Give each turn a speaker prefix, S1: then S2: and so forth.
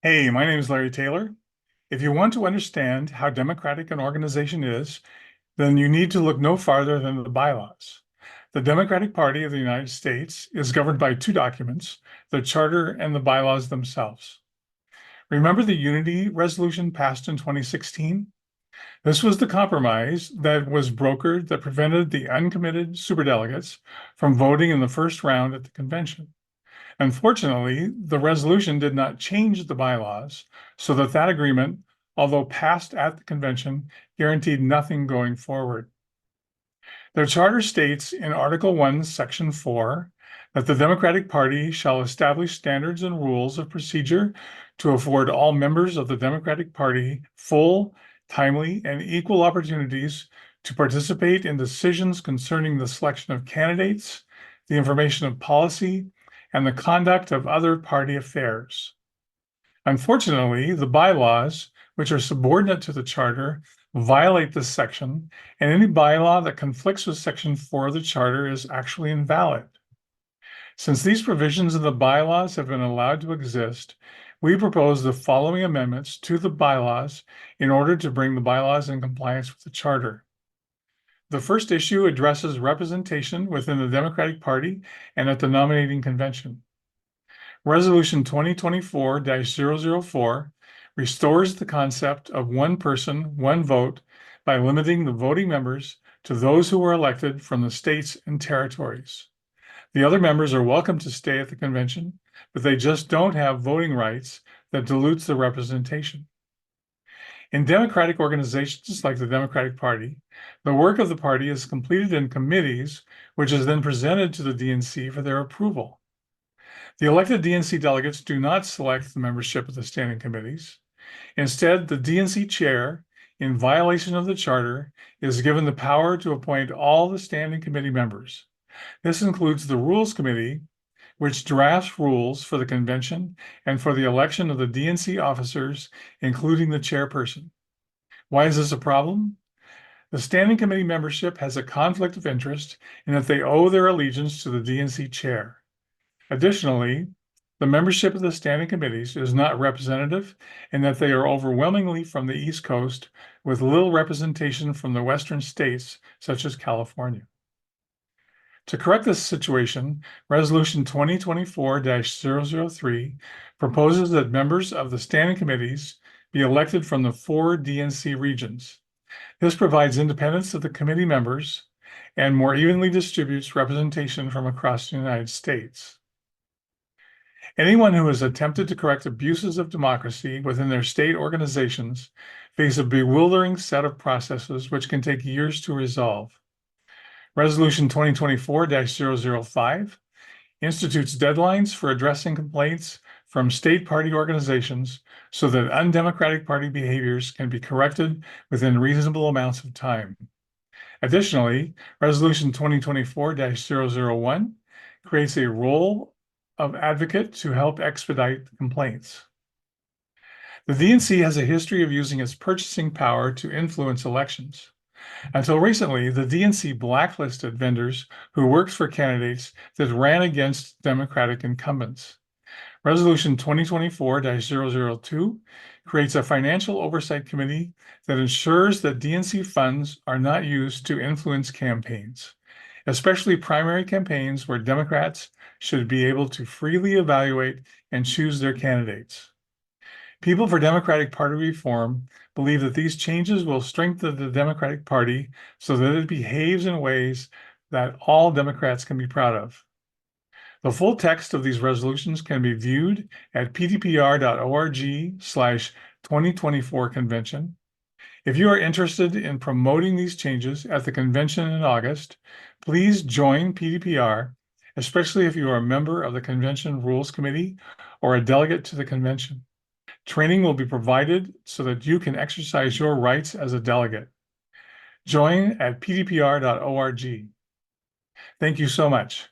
S1: Hey, my name is Larry Taylor. If you want to understand how democratic an organization is, then you need to look no farther than the bylaws. The Democratic Party of the United States is governed by two documents, the charter and the bylaws themselves. Remember the unity resolution passed in 2016? This was the compromise that was brokered that prevented the uncommitted superdelegates from voting in the first round at the convention. Unfortunately, the resolution did not change the bylaws, so that agreement, although passed at the convention, guaranteed nothing going forward. The charter states in Article 1, Section 4, that the Democratic Party shall establish standards and rules of procedure to afford all members of the Democratic Party full, timely, and equal opportunities to participate in decisions concerning the selection of candidates, the information of policy, and the conduct of other party affairs. Unfortunately, the bylaws, which are subordinate to the charter, violate this section, and any bylaw that conflicts with Section 4 of the charter is actually invalid. Since these provisions of the bylaws have been allowed to exist, we propose the following amendments to the bylaws in order to bring the bylaws in compliance with the charter. The first issue addresses representation within the Democratic Party and at the nominating convention. Resolution 2024-004 restores the concept of one person, one vote by limiting the voting members to those who were elected from the states and territories. The other members are welcome to stay at the convention, but they just don't have voting rights that dilutes the representation. In democratic organizations like the Democratic Party, the work of the party is completed in committees, which is then presented to the DNC for their approval. The elected DNC delegates do not select the membership of the standing committees. Instead, the DNC chair, in violation of the charter, is given the power to appoint all the standing committee members. This includes the Rules Committee, which drafts rules for the convention and for the election of the DNC officers, including the chairperson. Why is this a problem? The standing committee membership has a conflict of interest in that they owe their allegiance to the DNC chair. Additionally, the membership of the standing committees is not representative in that they are overwhelmingly from the East Coast with little representation from the Western states, such as California. To correct this situation, Resolution 2024-003 proposes that members of the standing committees be elected from the 4 DNC regions. This provides independence of the committee members and more evenly distributes representation from across the United States. Anyone who has attempted to correct abuses of democracy within their state organizations face a bewildering set of processes which can take years to resolve. Resolution 2024-005 institutes deadlines for addressing complaints from state party organizations so that undemocratic party behaviors can be corrected within reasonable amounts of time. Additionally, Resolution 2024-001 creates a role of advocate to help expedite complaints. The DNC has a history of using its purchasing power to influence elections. Until recently, the DNC blacklisted vendors who worked for candidates that ran against Democratic incumbents. Resolution 2024-002 creates a financial oversight committee that ensures that DNC funds are not used to influence campaigns, especially primary campaigns where Democrats should be able to freely evaluate and choose their candidates. People for Democratic Party reform believe that these changes will strengthen the Democratic Party so that it behaves in ways that all Democrats can be proud of. The full text of these resolutions can be viewed at pdpr.org/2024 convention. If you are interested in promoting these changes at the convention in August, please join PDPR, especially if you are a member of the Convention Rules Committee or a delegate to the convention. Training will be provided so that you can exercise your rights as a delegate. Join at pdpr.org. Thank you so much.